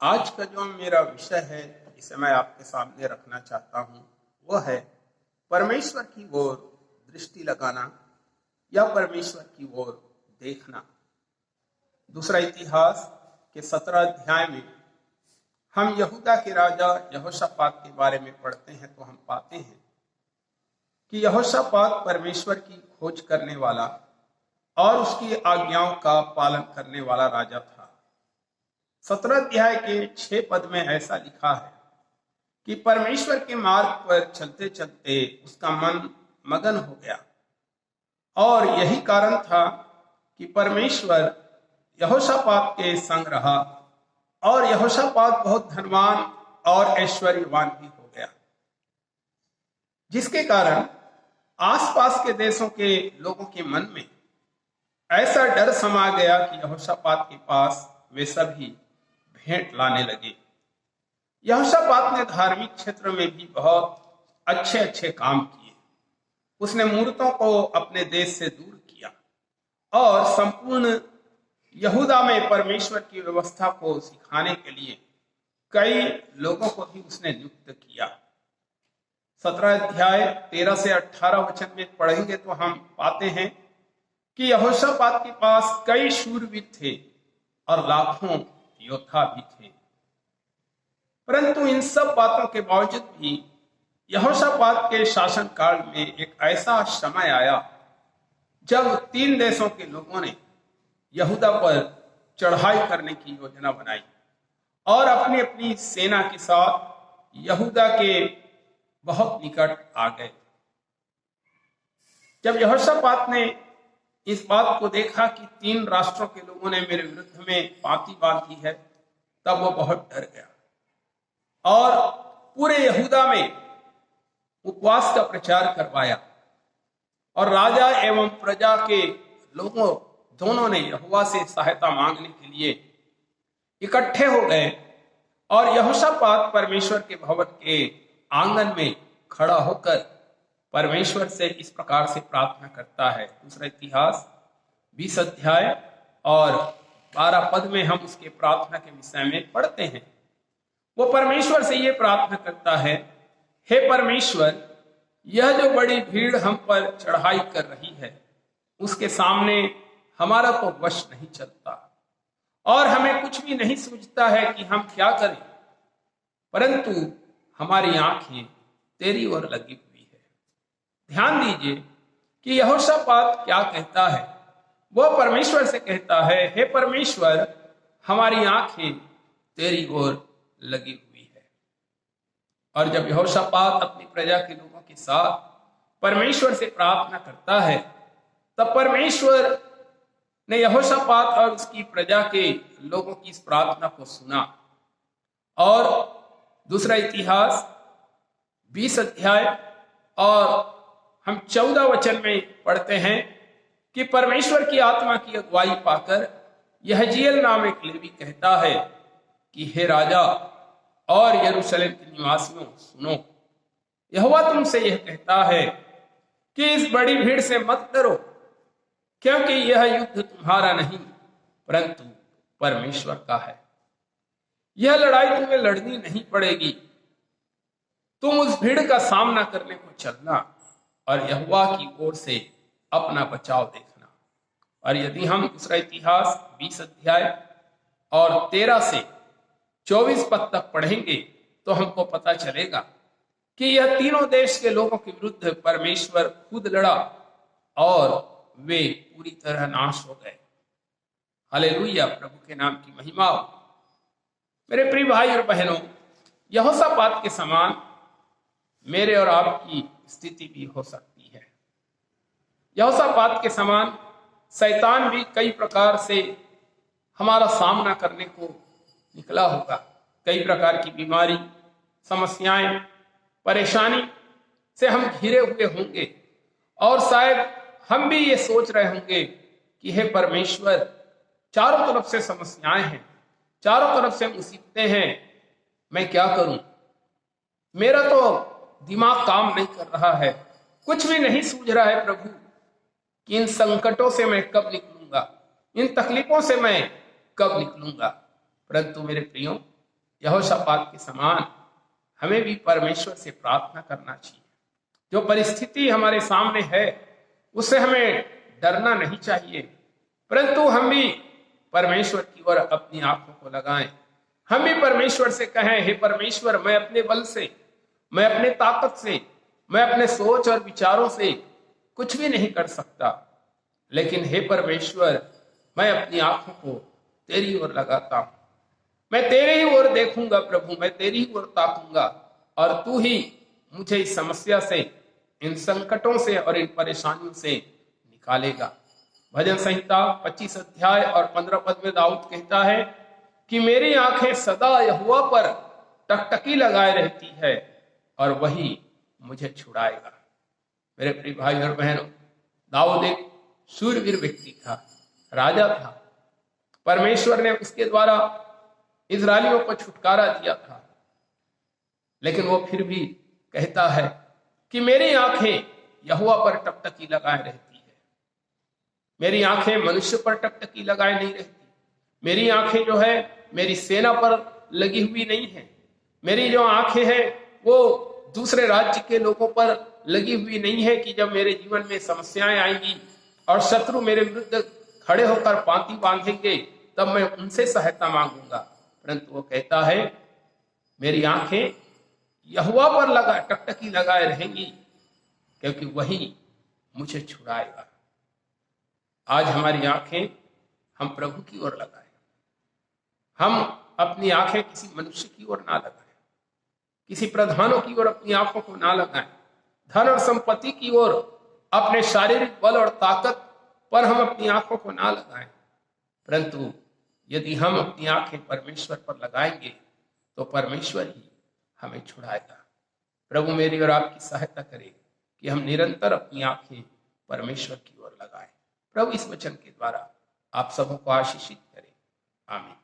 आज का जो मेरा विषय है जिसे मैं आपके सामने रखना चाहता हूँ वो है परमेश्वर की ओर दृष्टि लगाना या परमेश्वर की ओर देखना। दूसरा इतिहास के 17 अध्याय में हम यहूदा के राजा यहोशापात के बारे में पढ़ते हैं तो हम पाते हैं कि यहोशापात परमेश्वर की खोज करने वाला और उसकी आज्ञाओं का पालन करने वाला राजा था। 17 अध्याय के 6 पद में ऐसा लिखा है कि परमेश्वर के मार्ग पर चलते चलते उसका मन मगन हो गया और यही कारण था कि परमेश्वर यहोशापात के संग रहा और यहोशापात बहुत धनवान और ऐश्वर्यवान भी हो गया, जिसके कारण आसपास के देशों के लोगों के मन में ऐसा डर समा गया कि यहोशापात के पास वे सभी भेंट लाने लगे। यहोशापात ने धार्मिक क्षेत्र में भी बहुत अच्छे अच्छे काम किए। उसने मूर्तों को अपने देश से दूर किया और संपूर्ण यहूदा में परमेश्वर की व्यवस्था को सिखाने के लिए कई लोगों को भी उसने नियुक्त किया। 17 अध्याय 13 से 18 वचन में पढ़ेंगे तो हम पाते हैं कि यहोशापात के पास कई शूरवीर थे और लाखों योद्धा भी थे, परंतु इन सब बातों के बावजूद भी यहोशापात के शासन काल में एक ऐसा समय आया जब 3 देशों के लोगों ने यहूदा पर चढ़ाई करने की योजना बनाई और अपनी अपनी सेना के साथ यहूदा के बहुत निकट आ गए। जब यहोशापात ने इस बात को देखा कि 3 राष्ट्रों के लोगों ने मेरे विरुद्ध में पांति बांधी है, तब वो बहुत डर गया और पूरे यहूदा में उपवास का प्रचार करवाया और राजा एवं प्रजा के लोगों दोनों ने यहोवा से सहायता मांगने के लिए इकट्ठे हो गए और यहोशापात परमेश्वर के भवन के आंगन में खड़ा होकर परमेश्वर से इस प्रकार से प्रार्थना करता है। दूसरा इतिहास 20 अध्याय और 12 पद में हम उसके प्रार्थना के विषय में पढ़ते हैं। वो परमेश्वर से ये प्रार्थना करता है, हे परमेश्वर, यह जो बड़ी भीड़ हम पर चढ़ाई कर रही है उसके सामने हमारा तो वश नहीं चलता और हमें कुछ भी नहीं सूझता है कि हम क्या करें, परंतु हमारी आंखें तेरी ओर लगी हुई है। ध्यान दीजिए कि यहोशापात क्या कहता है। वो परमेश्वर से कहता है, हे परमेश्वर, हमारी आंखें तेरी ओर लगी हुई है। और जब यहोशापात अपनी प्रजा के लोगों के साथ परमेश्वर से प्रार्थना करता है तब परमेश्वर ने यहोशापात और उसकी प्रजा के लोगों की इस प्रार्थना को सुना और दूसरा इतिहास 20 अध्याय और हम 14 वचन में पढ़ते हैं कि परमेश्वर की आत्मा की अगुवाई पाकर यहजीएल नाम एक लेवी कहता है कि हे राजा और यरूशलेम के निवासियों, सुनो, यहोवा तुमसे यह कहता है कि इस बड़ी भीड़ से मत डरो, क्योंकि यह युद्ध तुम्हारा नहीं परंतु परमेश्वर का है। यह लड़ाई तुम्हें लड़नी नहीं पड़ेगी, तुम उस भीड़ का सामना करने को चलना और यहोवा की ओर से अपना बचाव देखना। और यदि हम दूसरा इतिहास 20 अध्याय और 13 से 24 पद तक पढ़ेंगे तो हमको पता चलेगा कि यह तीनों देश के लोगों के विरुद्ध परमेश्वर खुद लड़ा और वे पूरी तरह नाश हो गए। हालेलुया, प्रभु के नाम की महिमा हो। मेरे प्रिय भाई और बहनों, यहोशापात के समान मेरे और आपकी स्थिति भी हो सकती है। यहोशापात के समान शैतान भी कई प्रकार से हमारा सामना करने को निकला होगा। कई प्रकार की बीमारी, समस्याएं, परेशानी से हम घिरे हुए होंगे और शायद हम भी ये सोच रहे होंगे कि हे परमेश्वर, चारों तरफ से समस्याएं हैं, चारों तरफ से मुसीबतें हैं, मैं क्या करूं? मेरा तो दिमाग काम नहीं कर रहा है, कुछ भी नहीं सूझ रहा है प्रभु कि इन संकटों से मैं कब निकलूंगा, इन तकलीफों से मैं कब निकलूंगा। परंतु मेरे प्रियो, यहोशापात के समान हमें भी परमेश्वर से प्रार्थना करना चाहिए। जो परिस्थिति हमारे सामने है उससे हमें डरना नहीं चाहिए, परंतु हम भी परमेश्वर की ओर अपनी आंखों को लगाएं। हम भी परमेश्वर से कहें, हे परमेश्वर, मैं अपने बल से, मैं अपने ताकत से, मैं अपने सोच और विचारों से कुछ भी नहीं कर सकता, लेकिन हे परमेश्वर, मैं अपनी आंखों को तेरी ओर लगाता हूं। मैं तेरे ही ओर देखूंगा प्रभु, मैं तेरी ही ओर ताकूंगा और तू ही मुझे इस समस्या से, इन संकटों से और इन परेशानियों से निकालेगा। भजन संहिता 25 अध्याय और 15 पद में दाऊद कहता है कि मेरी आंखें सदा यहोवा पर टकटकी लगाए रहती है और वही मुझे छुड़ाएगा। मेरे प्रिय भाई और बहनों, दाऊद एक शूरवीर व्यक्ति था, राजा था। परमेश्वर ने उसके द्वारा इजरायलियों को छुटकारा दिया था, लेकिन वो फिर भी कहता है कि मेरी आंखें यहोवा पर टकटकी लगाए रहती है। मेरी आंखें मनुष्य पर टकटकी लगाए नहीं रहती। मेरी आंखें जो है मेरी सेना पर लगी हुई नहीं है। मेरी जो आंखें हैं वो दूसरे राज्य के लोगों पर लगी हुई नहीं है कि जब मेरे जीवन में समस्याएं आएंगी और शत्रु मेरे विरुद्ध खड़े होकर पांति बांधेंगे तब मैं उनसे सहायता मांगूंगा। परंतु वो कहता है मेरी आंखें यहोवा पर टकटकी लगाए रहेंगी, क्योंकि वही मुझे छुड़ाएगा। आज हमारी आंखें हम प्रभु की ओर लगाएं। हम अपनी आंखें किसी मनुष्य की ओर ना लगाएं, किसी प्रधानों की ओर अपनी आंखों को ना लगाएं, धन और संपत्ति की ओर, अपने शारीरिक बल और ताकत पर हम अपनी आंखों को ना लगाएं। परंतु यदि हम अपनी आंखें परमेश्वर पर लगाएंगे तो परमेश्वर ही हमें छुड़ाएगा। प्रभु मेरी और आपकी सहायता करे कि हम निरंतर अपनी आंखें परमेश्वर की ओर लगाएं। प्रभु इस वचन के द्वारा आप सबों को आशीषित करें। आमीन।